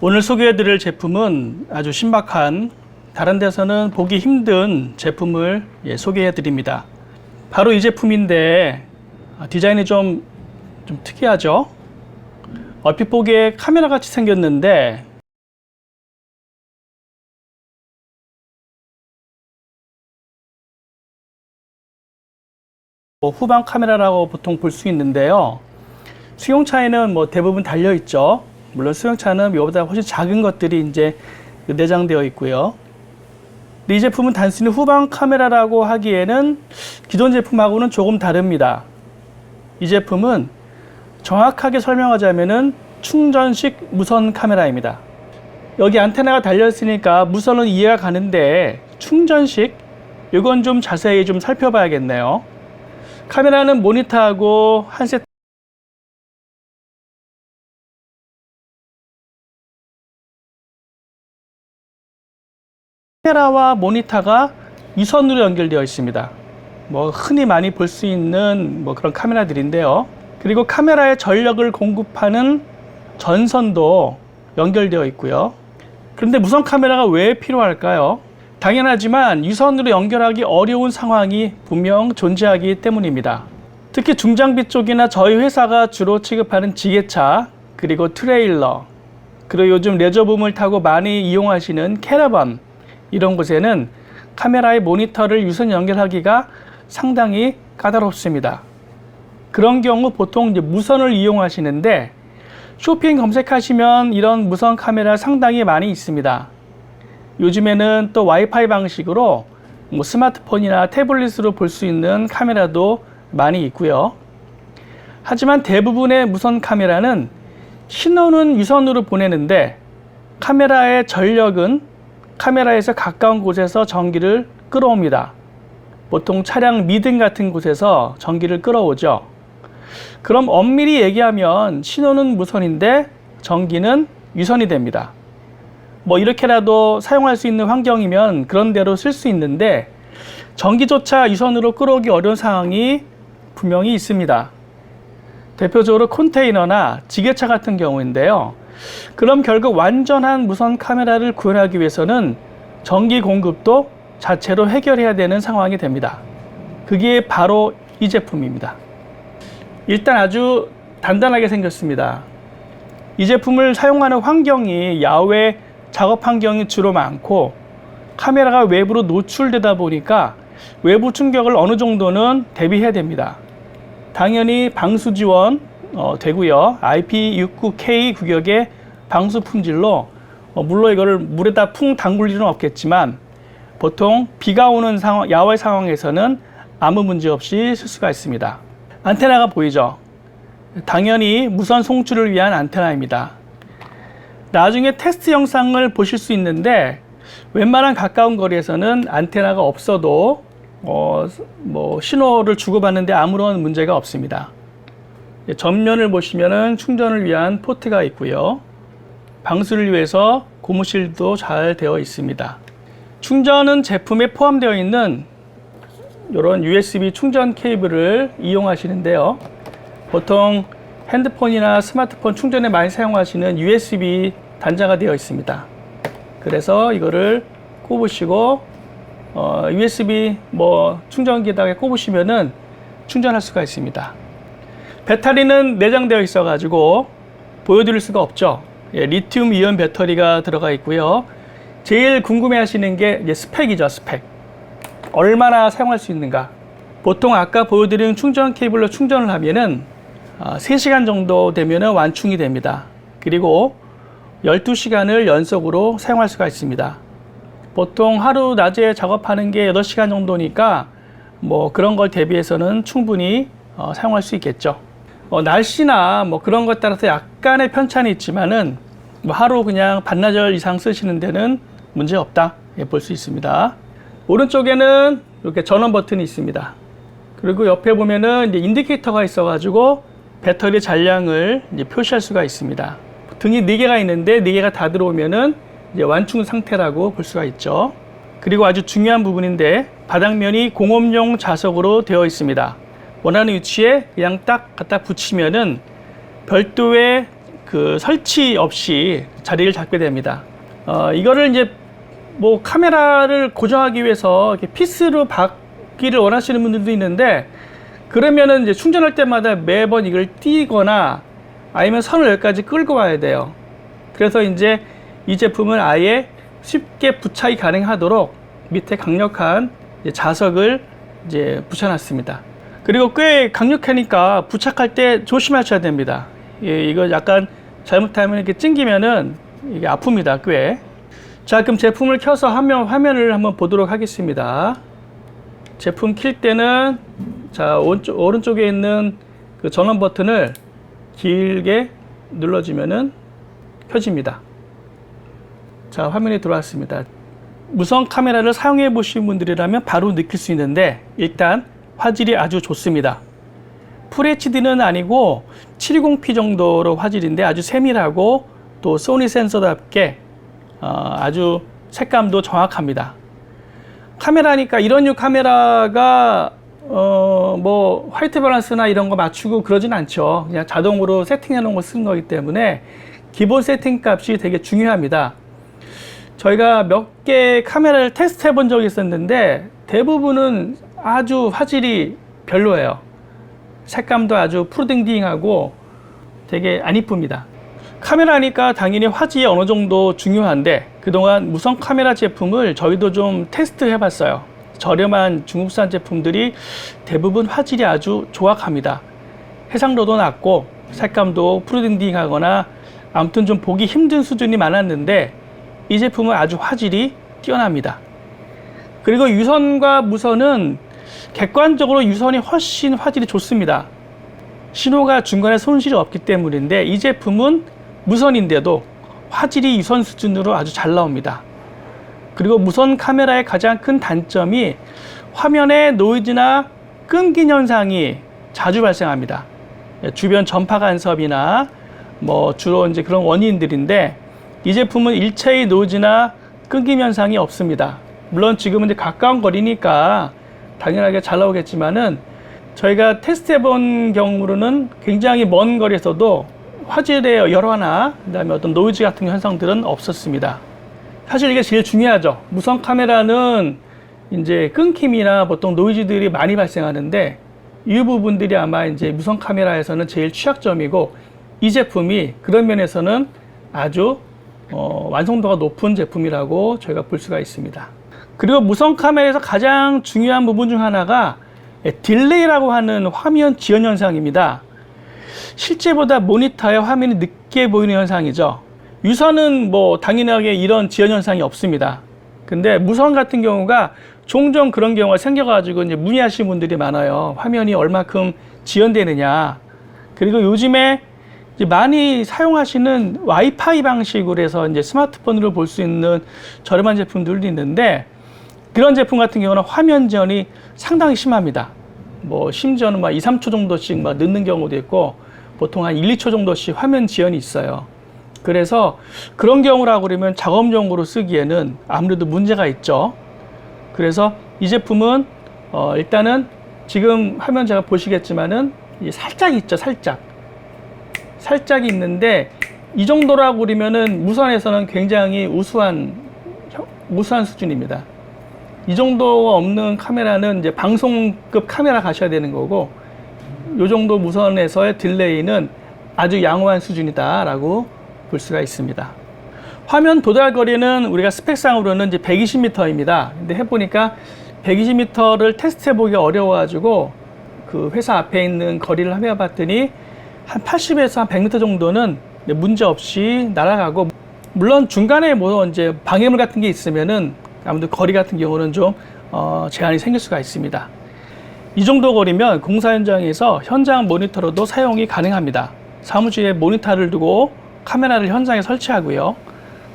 오늘 소개해드릴 제품은 아주 신박한, 다른 데서는 보기 힘든 제품을 소개해드립니다. 바로 이 제품인데 디자인이 좀 특이하죠? 얼핏 보기에 카메라 같이 생겼는데 후방 카메라라고 보통 볼 수 있는데요. 수용차에는 대부분 달려 있죠. 물론 수용차는 이거보다 훨씬 작은 것들이 이제 내장되어 있고요. 근데 이 제품은 단순히 후방 카메라라고 하기에는 기존 제품하고는 조금 다릅니다. 이 제품은 정확하게 설명하자면은 충전식 무선 카메라입니다. 여기 안테나가 달려 있으니까 무선은 이해가 가는데 충전식? 이건 좀 자세히 좀 살펴봐야겠네요. 카메라는 모니터하고 한 세트 카메라와 모니터가 유선으로 연결되어 있습니다. 흔히 많이 볼 수 있는 그런 카메라들인데요. 그리고 카메라에 전력을 공급하는 전선도 연결되어 있고요. 그런데 무선 카메라가 왜 필요할까요? 당연하지만 유선으로 연결하기 어려운 상황이 분명 존재하기 때문입니다. 특히 중장비 쪽이나 저희 회사가 주로 취급하는 지게차, 그리고 트레일러, 그리고 요즘 레저붐을 타고 많이 이용하시는 캐러반, 이런 곳에는 카메라의 모니터를 유선 연결하기가 상당히 까다롭습니다. 그런 경우 보통 이제 무선을 이용하시는데 쇼핑 검색하시면 이런 무선 카메라 상당히 많이 있습니다. 요즘에는 또 와이파이 방식으로 스마트폰이나 태블릿으로 볼 수 있는 카메라도 많이 있고요. 하지만 대부분의 무선 카메라는 신호는 유선으로 보내는데 카메라의 전력은 카메라에서 가까운 곳에서 전기를 끌어옵니다. 보통 차량 미등 같은 곳에서 전기를 끌어오죠. 그럼 엄밀히 얘기하면 신호는 무선인데 전기는 유선이 됩니다. 이렇게라도 사용할 수 있는 환경이면 그런 대로 쓸 수 있는데 전기조차 유선으로 끌어오기 어려운 상황이 분명히 있습니다. 대표적으로 컨테이너나 지게차 같은 경우인데요. 그럼 결국 완전한 무선 카메라를 구현하기 위해서는 전기 공급도 자체로 해결해야 되는 상황이 됩니다. 그게 바로 이 제품입니다. 일단 아주 단단하게 생겼습니다. 이 제품을 사용하는 환경이 야외 작업 환경이 주로 많고 카메라가 외부로 노출되다 보니까 외부 충격을 어느 정도는 대비해야 됩니다. 당연히 방수 지원 되고요. IP69K 규격의 방수 품질로 물론 이거를 물에다 풍 담글 일은 없겠지만 보통 비가 오는 상황, 야외 상황에서는 아무 문제 없이 쓸 수가 있습니다. 안테나가 보이죠? 당연히 무선 송출을 위한 안테나입니다. 나중에 테스트 영상을 보실 수 있는데 웬만한 가까운 거리에서는 안테나가 없어도 신호를 주고받는데 아무런 문제가 없습니다. 전면을 보시면은 충전을 위한 포트가 있고요. 방수를 위해서 고무실도 잘 되어 있습니다. 충전은 제품에 포함되어 있는 이런 USB 충전 케이블을 이용하시는데요. 보통 핸드폰이나 스마트폰 충전에 많이 사용하시는 USB 단자가 되어 있습니다. 그래서 이거를 꼽으시고 USB 충전기에다가 꼽으시면은 충전할 수가 있습니다. 배터리는 내장되어 있어 가지고 보여드릴 수가 없죠. 리튬 이온 배터리가 들어가 있고요. 제일 궁금해 하시는 게 이제 스펙이죠. 스펙. 얼마나 사용할 수 있는가. 보통 아까 보여드린 충전 케이블로 충전을 하면은 3시간 정도 되면은 완충이 됩니다. 그리고 12시간을 연속으로 사용할 수가 있습니다. 보통 하루 낮에 작업하는 게 8시간 정도니까 그런 걸 대비해서는 충분히 사용할 수 있겠죠. 날씨나 그런 것 따라서 약간의 편차는 있지만은 하루 그냥 반나절 이상 쓰시는 데는 문제 없다 볼 수 있습니다. 오른쪽에는 이렇게 전원 버튼이 있습니다. 그리고 옆에 보면은 이제 인디케이터가 있어 가지고 배터리 잔량을 이제 표시할 수가 있습니다. 등이 4개가 있는데 4개가 다 들어오면은 이제 완충 상태라고 볼 수가 있죠. 그리고 아주 중요한 부분인데 바닥면이 공업용 자석으로 되어 있습니다. 원하는 위치에 그냥 딱 갖다 붙이면은 별도의 그 설치 없이 자리를 잡게 됩니다. 이거를 이제 뭐 카메라를 고정하기 위해서 이렇게 피스로 받기를 원하시는 분들도 있는데, 그러면은 이제 충전할 때마다 매번 이걸 띄거나 아니면 선을 여기까지 끌고 와야 돼요. 그래서 이제 이 제품은 아예 쉽게 부착이 가능하도록 밑에 강력한 자석을 이제 붙여놨습니다. 그리고 꽤 강력하니까 부착할 때 조심하셔야 됩니다. 예, 이거 약간 잘못하면 이렇게 찡기면은 이게 아픕니다, 꽤. 자, 그럼 제품을 켜서 화면을 한번 보도록 하겠습니다. 제품 킬 때는, 자, 오른쪽에 있는 그 전원 버튼을 길게 눌러주면은 켜집니다. 자, 화면이 들어왔습니다. 무선 카메라를 사용해 보신 분들이라면 바로 느낄 수 있는데, 일단 화질이 아주 좋습니다. FHD는 아니고 720p 정도로 화질인데 아주 세밀하고 또 소니 센서답게 아주 색감도 정확합니다. 카메라니까 이런 류 카메라가 뭐 화이트 밸런스나 이런 거 맞추고 그러진 않죠. 그냥 자동으로 세팅해 놓은 거 쓰는 거기 때문에 기본 세팅 값이 되게 중요합니다. 저희가 몇 개 카메라를 테스트 해본 적이 있었는데 대부분은 아주 화질이 별로예요. 색감도 아주 푸르딩딩하고 되게 안 이쁩니다. 카메라니까 당연히 화질이 어느 정도 중요한데, 그동안 무선 카메라 제품을 저희도 좀 테스트 해봤어요. 저렴한 중국산 제품들이 대부분 화질이 아주 조악합니다. 해상도도 낮고 색감도 푸르딩딩하거나 아무튼 좀 보기 힘든 수준이 많았는데, 이 제품은 아주 화질이 뛰어납니다. 그리고 유선과 무선은 객관적으로 유선이 훨씬 화질이 좋습니다. 신호가 중간에 손실이 없기 때문인데, 이 제품은 무선인데도 화질이 유선 수준으로 아주 잘 나옵니다. 그리고 무선 카메라의 가장 큰 단점이 화면에 노이즈나 끊긴 현상이 자주 발생합니다. 주변 전파 간섭이나 뭐 주로 이제 그런 원인들인데, 이 제품은 일체의 노이즈나 끊김 현상이 없습니다. 물론 지금은 이제 가까운 거리니까 당연하게 잘 나오겠지만은, 저희가 테스트해 본 경우로는 굉장히 먼 거리에서도 화질의 열화나 그다음에 어떤 노이즈 같은 현상들은 없었습니다. 사실 이게 제일 중요하죠. 무선 카메라는 이제 끊김이나 보통 노이즈들이 많이 발생하는데, 이 부분들이 아마 이제 무선 카메라에서는 제일 취약점이고, 이 제품이 그런 면에서는 아주 완성도가 높은 제품이라고 저희가 볼 수가 있습니다. 그리고 무선 카메라에서 가장 중요한 부분 중 하나가 딜레이라고 하는 화면 지연 현상입니다. 실제보다 모니터에 화면이 늦게 보이는 현상이죠. 유선은 뭐 당연하게 이런 지연 현상이 없습니다. 근데 무선 같은 경우가 종종 그런 경우가 생겨가지고 이제 문의하시는 분들이 많아요. 화면이 얼마큼 지연되느냐. 그리고 요즘에 이제 많이 사용하시는 와이파이 방식으로 해서 이제 스마트폰으로 볼 수 있는 저렴한 제품들도 있는데, 그런 제품 같은 경우는 화면 지연이 상당히 심합니다. 뭐 심지어는 막 2, 3초 정도씩 막 늦는 경우도 있고, 보통 한 1, 2초 정도씩 화면 지연이 있어요. 그래서 그런 경우라고 그러면 작업용으로 쓰기에는 아무래도 문제가 있죠. 그래서 이 제품은 일단은 지금 화면 제가 보시겠지만은 살짝 있죠, 살짝이 있는데, 이 정도라고 그러면은 무선에서는 굉장히 우수한 수준입니다. 이 정도가 없는 카메라는 이제 방송급 카메라 가셔야 되는 거고, 이 정도 무선에서의 딜레이는 아주 양호한 수준이다라고 볼 수가 있습니다. 화면 도달 거리는 우리가 스펙상으로는 이제 120m입니다. 근데 해보니까 120m를 테스트해보기 어려워가지고 그 회사 앞에 있는 거리를 해봤더니 한 80에서 한 100m 정도는 문제 없이 날아가고, 물론 중간에 뭐 이제 방해물 같은 게 있으면은 아무래도 거리 같은 경우는 좀 제한이 생길 수가 있습니다. 이 정도 거리면 공사 현장에서 현장 모니터로도 사용이 가능합니다. 사무실에 모니터를 두고 카메라를 현장에 설치하고요.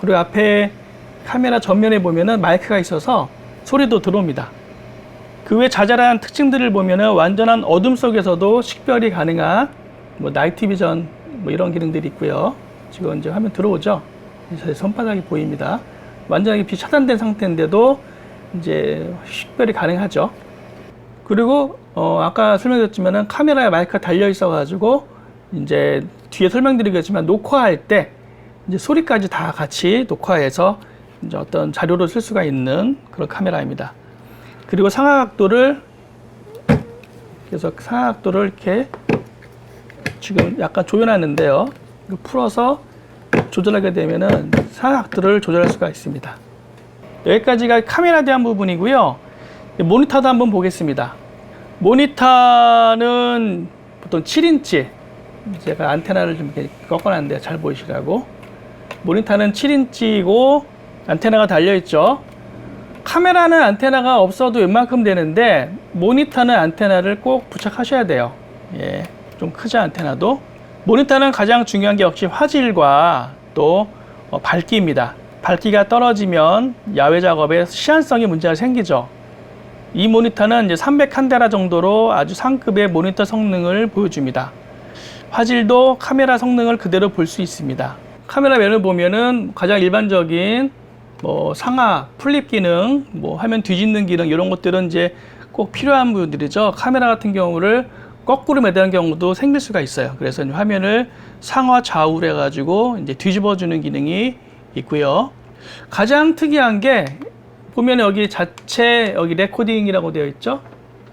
그리고 앞에 카메라 전면에 보면은 마이크가 있어서 소리도 들어옵니다. 그 외 자잘한 특징들을 보면은 완전한 어둠 속에서도 식별이 가능한 뭐 나이트 비전 뭐 이런 기능들이 있고요. 지금 이제 화면 들어오죠. 제 손바닥이 보입니다. 완전하게 빛 차단된 상태인데도 이제 식별이 가능하죠. 그리고 아까 설명드렸지만은 카메라에 마이크가 달려 있어 가지고 이제 뒤에 설명드리겠지만 녹화할 때 이제 소리까지 다 같이 녹화해서 이제 어떤 자료로 쓸 수가 있는 그런 카메라입니다. 그리고 상하각도를 이렇게 지금 약간 조여놨는데요. 이거 풀어서 조절하게 되면은 상하각도를 조절할 수가 있습니다. 여기까지가 카메라에 대한 부분이고요. 모니터도 한번 보겠습니다. 모니터는 보통 7인치, 제가 안테나를 좀 이렇게 꺾어놨는데 잘 보이시라고. 모니터는 7인치이고 안테나가 달려있죠. 카메라는 안테나가 없어도 웬만큼 되는데 모니터는 안테나를 꼭 부착하셔야 돼요. 예, 좀 크죠, 안테나도. 모니터는 가장 중요한 게 역시 화질과 또 밝기입니다. 밝기가 떨어지면 야외 작업에 시안성이 문제가 생기죠. 이 모니터는 이제 300칸데라 정도로 아주 상급의 모니터 성능을 보여줍니다. 화질도 카메라 성능을 그대로 볼 수 있습니다. 카메라 면을 보면은 가장 일반적인 상하, 플립 기능, 화면 뒤집는 기능, 이런 것들은 이제 꼭 필요한 부분들이죠. 카메라 같은 경우를 거꾸로 매다는 경우도 생길 수가 있어요. 그래서 화면을 상하 좌우로 해가지고 이제 뒤집어주는 기능이 있고요. 가장 특이한 게 보면 여기 자체 여기 레코딩이라고 되어 있죠.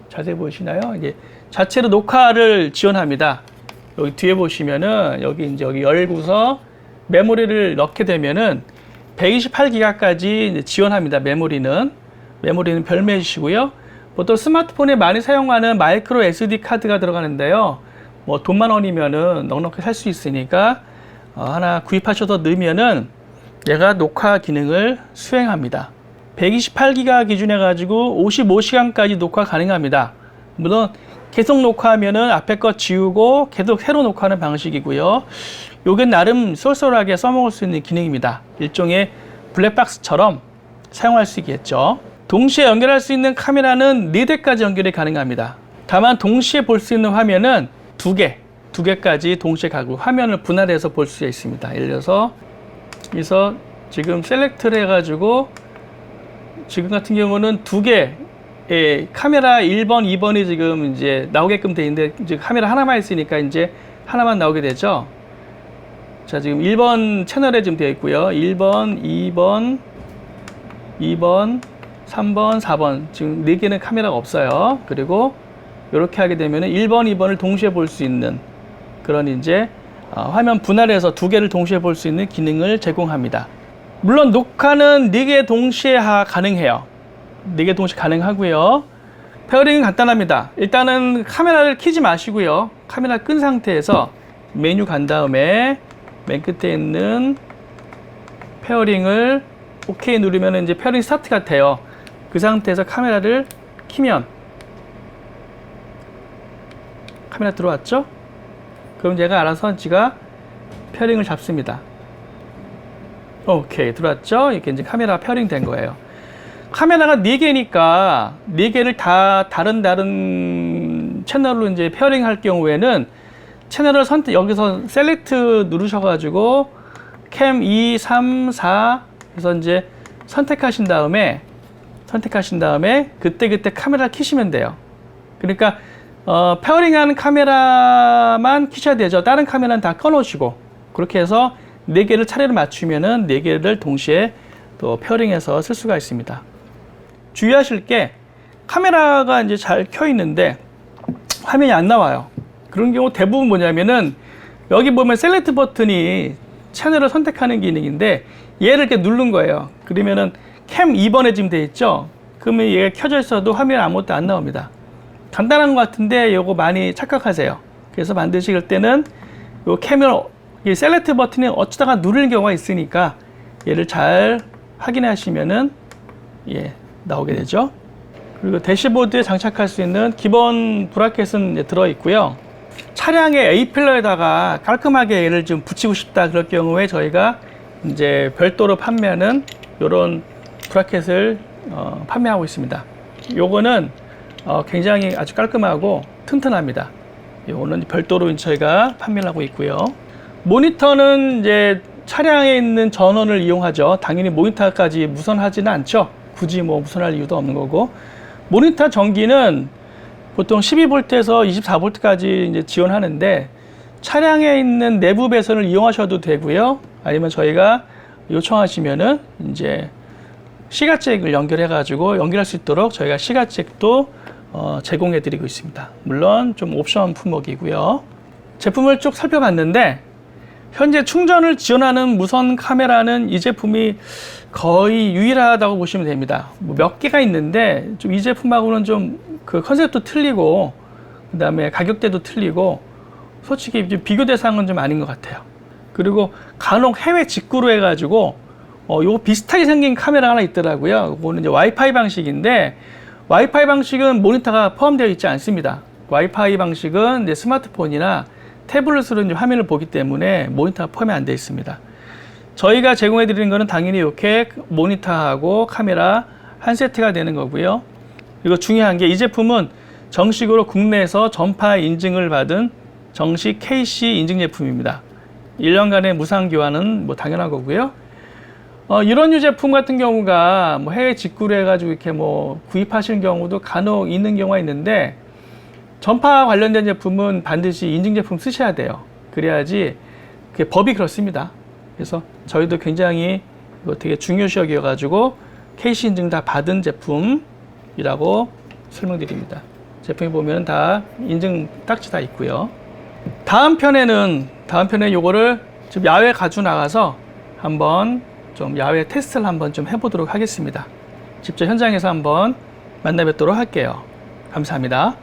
자세히 보시나요? 이제 자체로 녹화를 지원합니다. 여기 뒤에 보시면은 여기 열고서 메모리를 넣게 되면은 128기가까지 지원합니다. 메모리는 별매해 주시고요. 보통 스마트폰에 많이 사용하는 마이크로 SD 카드가 들어가는데요. 돈만 원이면은 넉넉히 살 수 있으니까 하나 구입하셔서 넣으면은 얘가 녹화 기능을 수행합니다. 128기가 기준해 가지고 55시간까지 녹화 가능합니다. 물론 계속 녹화하면은 앞에 거 지우고 계속 새로 녹화하는 방식이고요. 요게 나름 쏠쏠하게 써먹을 수 있는 기능입니다. 일종의 블랙박스처럼 사용할 수 있겠죠. 동시에 연결할 수 있는 카메라는 4대까지 연결이 가능합니다. 다만 동시에 볼 수 있는 화면은 2개까지 동시에 가고 화면을 분할해서 볼 수 있습니다. 예를 들어서 그래서 지금 셀렉트를 해가지고 지금 같은 경우는 2개 카메라 1번, 2번이 지금 이제 나오게끔 되어 있는데 이제 카메라 하나만 있으니까 이제 하나만 나오게 되죠. 자, 지금 1번 채널에 지금 되어 있고요. 1번, 2번, 3번, 4번. 지금 4개는 카메라가 없어요. 그리고 이렇게 하게 되면 1번, 2번을 동시에 볼 수 있는 그런 이제 화면 분할해서 2개를 동시에 볼 수 있는 기능을 제공합니다. 물론 녹화는 4개 동시에 가능해요. 4개 동시에 가능하고요. 페어링은 간단합니다. 일단은 카메라를 켜지 마시고요. 카메라 끈 상태에서 메뉴 간 다음에 맨 끝에 있는 페어링을 OK 누르면 이제 페어링 스타트가 돼요. 그 상태에서 카메라를 켜면 카메라 들어왔죠? 그럼 얘가 알아서 지가 페어링을 잡습니다. 오케이, 들어왔죠? 이렇게 이제 카메라 페어링 된 거예요. 카메라가 4개니까 4개를 다 다른 채널로 이제 페어링 할 경우에는 채널을 여기서 셀렉트 누르셔가지고 캠 2, 3, 4 해서 이제 선택하신 다음에 그때 카메라를 켜시면 돼요. 그러니까 페어링하는 카메라만 켜셔야 되죠. 다른 카메라는 다 꺼놓으시고 그렇게 해서 4개를 차례로 맞추면은 4개를 동시에 또 페어링해서 쓸 수가 있습니다. 주의하실 게 카메라가 이제 잘 켜 있는데 화면이 안 나와요. 그런 경우 대부분 뭐냐면은 여기 보면 셀렉트 버튼이 채널을 선택하는 기능인데 얘를 이렇게 누른 거예요. 그러면은 캠 2번에 지금 돼 있죠. 그러면 얘가 켜져 있어도 화면에 아무것도 안 나옵니다. 간단한 것 같은데 요거 많이 착각하세요. 그래서 만드실 때는 요 캠을 이 셀렉트 버튼이 어쩌다가 누르는 경우가 있으니까 얘를 잘 확인하시면은 나오게 되죠. 그리고 대시보드에 장착할 수 있는 기본 브라켓은 이제 들어 있고요. 차량의 A필러에다가 깔끔하게 얘를 좀 붙이고 싶다 그럴 경우에 저희가 이제 별도로 판매하는 이런 브라켓을 판매하고 있습니다. 요거는 굉장히 아주 깔끔하고 튼튼합니다. 요거는 별도로 저희가 판매를 하고 있고요. 모니터는 이제 차량에 있는 전원을 이용하죠. 당연히 모니터까지 무선하지는 않죠. 굳이 무선할 이유도 없는 거고. 모니터 전기는 보통 12V에서 24V까지 이제 지원하는데 차량에 있는 내부 배선을 이용하셔도 되고요. 아니면 저희가 요청하시면은 이제 시가잭을 연결해가지고 연결할 수 있도록 저희가 시가잭도 제공해드리고 있습니다. 물론 좀 옵션 품목이고요. 제품을 쭉 살펴봤는데 현재 충전을 지원하는 무선 카메라는 이 제품이 거의 유일하다고 보시면 됩니다. 뭐 몇 개가 있는데 좀 이 제품하고는 좀 그 컨셉도 틀리고 그 다음에 가격대도 틀리고 솔직히 비교 대상은 좀 아닌 것 같아요. 그리고 간혹 해외 직구로 해가지고 요거 비슷하게 생긴 카메라 하나 있더라고요. 그거는 이제 와이파이 방식인데 와이파이 방식은 모니터가 포함되어 있지 않습니다. 와이파이 방식은 이제 스마트폰이나 태블릿으로 이제 화면을 보기 때문에 모니터가 포함이 안 되어 있습니다. 저희가 제공해 드리는 것은 당연히 이렇게 모니터하고 카메라 한 세트가 되는 거고요. 그리고 중요한 게 이 제품은 정식으로 국내에서 전파 인증을 받은 정식 KC 인증 제품입니다. 1년간의 무상 교환은 뭐 당연한 거고요. 이런 유 제품 같은 경우가 뭐 해외 직구로 해가지고 이렇게 뭐 구입하시는 경우도 간혹 있는 경우가 있는데 전파 관련된 제품은 반드시 인증 제품 쓰셔야 돼요. 그래야지 그게 법이 그렇습니다. 그래서 저희도 굉장히 이거 되게 중요시 여겨가지고 KC 인증 다 받은 제품이라고 설명드립니다. 제품에 보면 다 인증 딱지 다 있고요. 다음 편에 요거를 좀 야외 가지고 나가서 한번 좀 야외 테스트를 한번 좀 해보도록 하겠습니다. 직접 현장에서 한번 만나 뵙도록 할게요. 감사합니다.